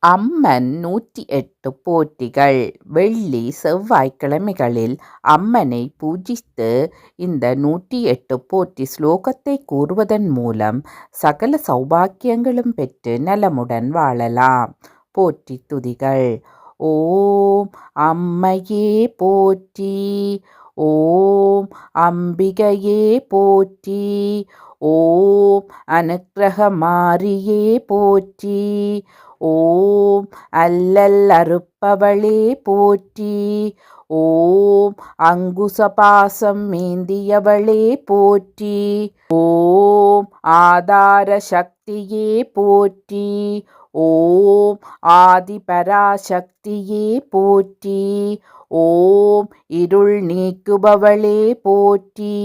அம்மன் 108 போற்றிகள். வெள்ளி செவ்வாய்க்கிழமைகளில் அம்மனை பூஜித்து இந்த 108 போற்றி ஸ்லோகத்தை கூறுவதன் மூலம் சகல சௌபாக்கியங்களும் பெற்று நலமுடன் வாழலாம். போற்றி துதிகள். ஓம் அம்மையே போற்றி. ஓம் அம்பிகையே போற்றி. ஓம் அனுக்கிரக மாரியே போற்றி. ஓம் அல்லல் அறுப்பவளே போற்றி. ஓம் அங்குசபாசம் மேந்தியவளே போற்றி. ஓம் ஆதார சக்தியே போற்றி. ஓம் ஆதிபராசக்தியே போற்றி. ஓம் இருள் நீக்குபவளே போற்றி.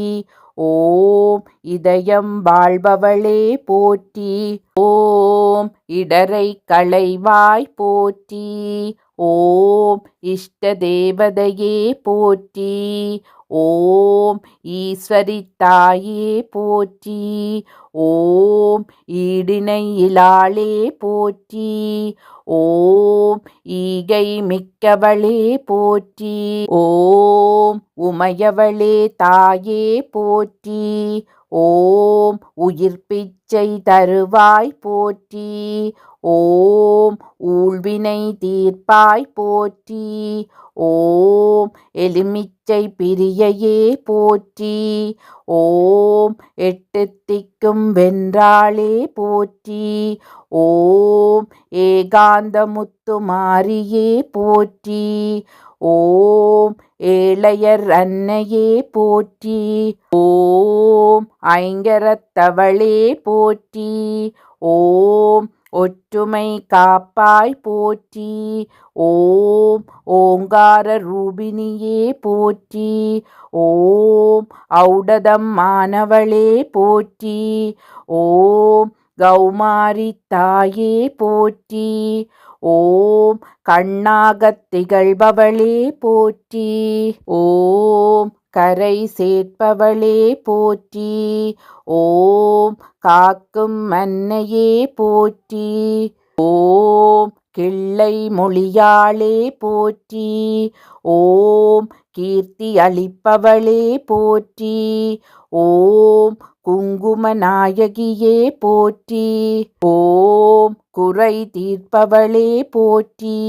ஓம் இதயம் வாழ்பவளே போற்றி. ஓம் இடரை களைவாய் போற்றி. ஓம் இஷ்ட தேவதையே போற்றி. ஓம் ஈஸ்வரி தாயே போற்றி. ஓம் ஈடினை இலாளே போற்றி. ஓம் ஈகை மிக்கவளே போற்றி. ஓம் உமையவளே தாயே போற்றி. ஓம் உயிர் பிச்சை தருவாய் போற்றி. ஓம் ஊழ்வினை தீர்ப்பாய் போற்றி. ஓம் எலுமிச்சை பிரியையே போற்றி. ஓம் எட்டு திக்கும் வென்றாளே போற்றி. ஓம் ஏகாந்த முத்து மாரியே போற்றி. ஓம் ஏழையர் அன்னையே போற்றி. ஓம் ஐங்கரத்தவளே போற்றி. ஓம் ஒற்றுமை காப்பாய் போற்றி. ஓம் ஓங்கார ரூபிணியே போற்றி. ஓம் ஔடதம் மானவளே போற்றி. ஓம் கௌமாரி தாயே போற்றி. ஓம் கண்ணாகத் திகழ்பவளே போற்றி. ஓம் கரை சேர்ப்பவளே போற்றி. ஓம் காக்கும் அன்னையே போற்றி. ஓம் கிள்ளை மொழியாளே போற்றி. ஓம் கீர்த்தி அளிப்பவளே போற்றி. ஓம் குங்கும நாயகியே போற்றி. ஓம் குறை தீர்ப்பவளே போற்றி.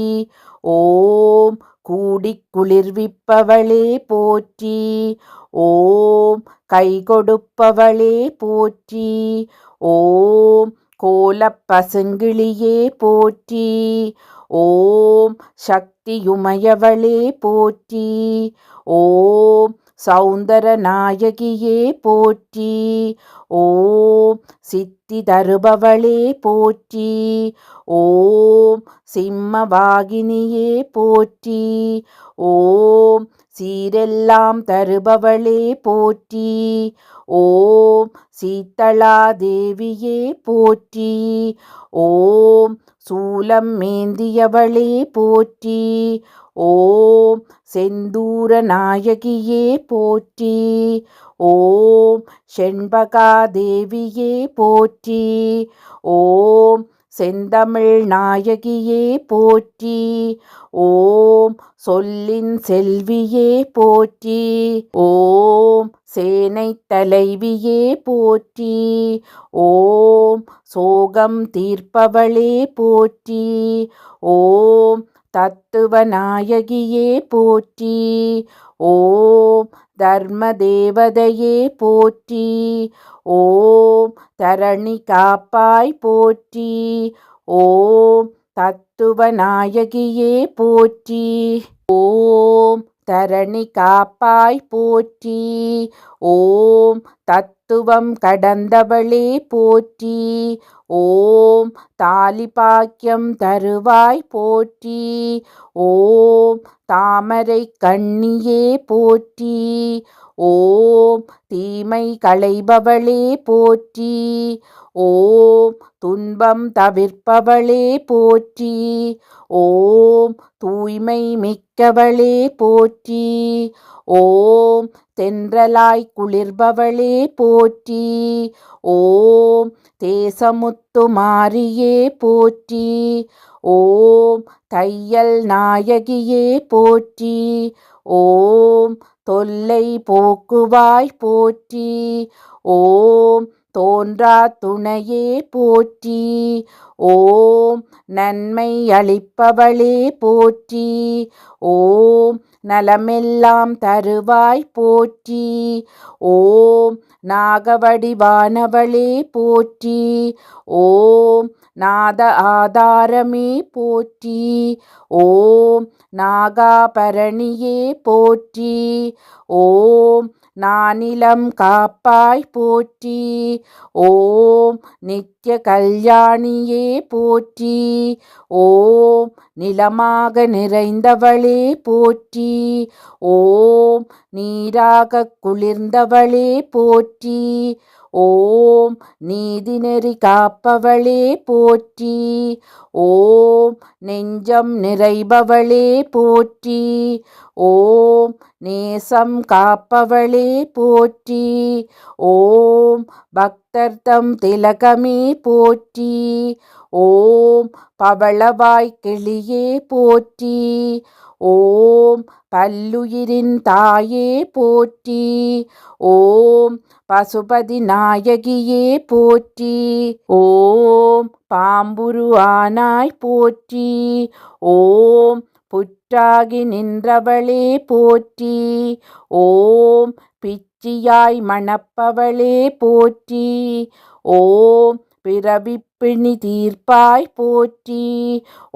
ஓம் கூடிக் குளிர்விப்பவளே போற்றி. ஓம் கை கொடுப்பவளே போற்றி. ஓம் கோலப் பசுங்கிளியே போற்றி. ஓம் சக்தியுமையவளே போற்றி. ஓம் சௌந்தர நாயகியே போற்றி. ஓம் சித்தி தருபவளே போற்றி. ஓம் சிம்மவாகினியே போற்றி. ஓம் சீரெல்லாம் தருபவளே போற்றி. ஓம் சீத்தளா தேவியே போற்றி. ஓம் சூலம் மேந்தியவளே போற்றி. ஓம் செந்தூர நாயகியே போற்றி. ஓம் செண்பகா தேவியே போற்றி. ஓம் செந்தமிழ் நாயகியே போற்றி. ஓம் சொல்லின் செல்வியே போற்றி. ஓம் சேனை தலைவியே போற்றி. ஓம் சோகம் தீர்ப்பவளே போற்றி. ஓம் தத்துவ நாயகியே போற்றி. ஓம் தர்ம தேவதையே போற்றி. ஓம் தரணி காப்பாய் போற்றி. ஓம் தத்துவ நாயகியே போற்றி. ஓம் தரணி காப்பாய் போற்றி. ஓம் தத்துவம் கடந்தவளே போற்றி. ஓம் தாலி பாக்கியம் தருவாய் போற்றி. ஓம் தாமரை கண்ணியே போற்றி. ஓம் தீமை களைபவளே போற்றி. ஓம் துன்பம் தவிர்ப்பவளே போற்றி. ஓம் தூய்மை மிக்கவளே போற்றி. ஓம் தென்றலாய் குளிர்பவளே போற்றி. ஓம் தேசமுத்து மாரியே போற்றி. ஓம் தையல் நாயகியே போற்றி. ஓம் தொல்லை போக்குவாய் போற்றி. ஓம் தோன்றா துணையே போற்றி. ஓம் நன்மை அளிப்பவளே போற்றி. ஓம் நலமெல்லாம் தருவாய் போற்றி. ஓம் நாகவடிவானவளே போற்றி. ஓம் நாத ஆதாரமே போற்றி. ஓம் நாகாபரணியே போற்றி. ஓம் நானிலம் காப்பாய் போற்றி. ஓம் நித்ய கல்யாணியே போற்றி. ஓம் நிலமாக நிறைந்தவளே போற்றி. ஓம் நீராக குளிர்ந்தவளே போற்றி. ஓம் நீதிநெறி காப்பவளே போற்றி. ஓம் நெஞ்சம் நிறைபவளே போற்றி. ஓம் நேசம் காப்பவளே போற்றி. ஓம் பக்தர்தம் திலகமே போற்றி. ஓம் பவளவாய் கிளியே போற்றி. ஓம் பல்லுயிரின் தாயே போற்றி. ஓம் பசுபதி நாயகியே போற்றி. ஓம் பாம்புரு ஆனாய் போற்றி. ஓம் புற்றாகி நின்றவளே போற்றி. ஓம் பிச்சியாய் மணப்பவளே போற்றி. ஓம் பிறவிப்பிணி தீர்ப்பாய் போற்றி.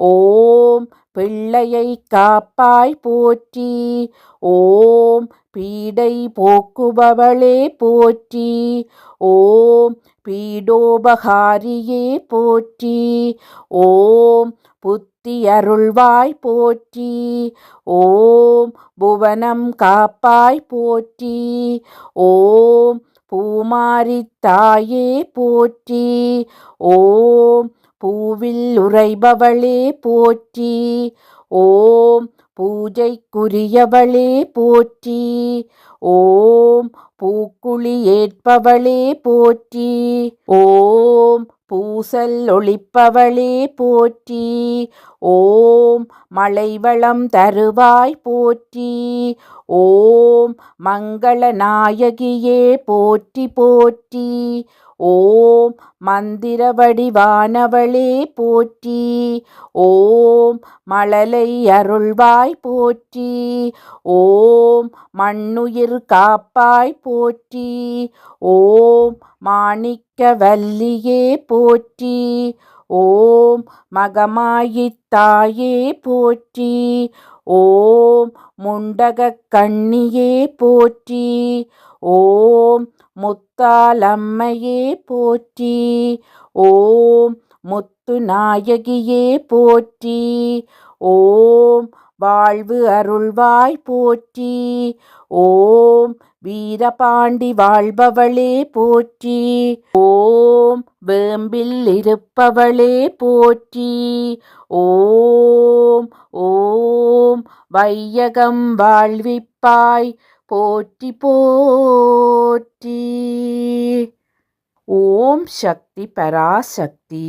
ஓம் பிள்ளையை காப்பாய் போற்றி. ஓம் பீடை போக்குபவளே போற்றி. ஓம் பீடோபகாரியே போற்றி. ஓம் புத்தி அருள்வாய் போற்றி. ஓம் புவனம் காப்பாய் போற்றி. ஓம் பூமாரி தாயே போற்றி. ஓம் பூவில் உறைபவளே போற்றி. ஓம் பூஜைக்குரியவளே போற்றி. ஓம் பூக்குழி ஏற்பவளே போற்றி. ஓம் பூசல் ஒளிப்பவளே போற்றி. ஓம் மலைவளம் தருவாய் போற்றி. ஓம் மங்கள நாயகியே போற்றி போற்றி. ஓம் மந்திர வடிவானவளே போற்றி. ஓம் மழலை அருள்வாய் போற்றி. ஓம் மண்ணுயிர் காப்பாய் போற்றி. ஓம் மாணிக்க வல்லியே போற்றி. ஓம் மகமாயித்தாயே போற்றி. ஓம் முண்டகக் கண்ணியே போற்றி. ஓம் முத்தாலம்மையே போற்றி. ஓம் முத்து நாயகியே போற்றி. ஓம் வாழ்வு அருள்வாய் போற்றி. ஓம் வீரபாண்டி வாழ்பவளே போற்றி. ஓம் வேம்பில் இருப்பவளே போற்றி. ஓம் ஓம் வையகம் வாழ்விப்பாய் போற்றி போற்றி. ஓம் சக்தி பராசக்தி.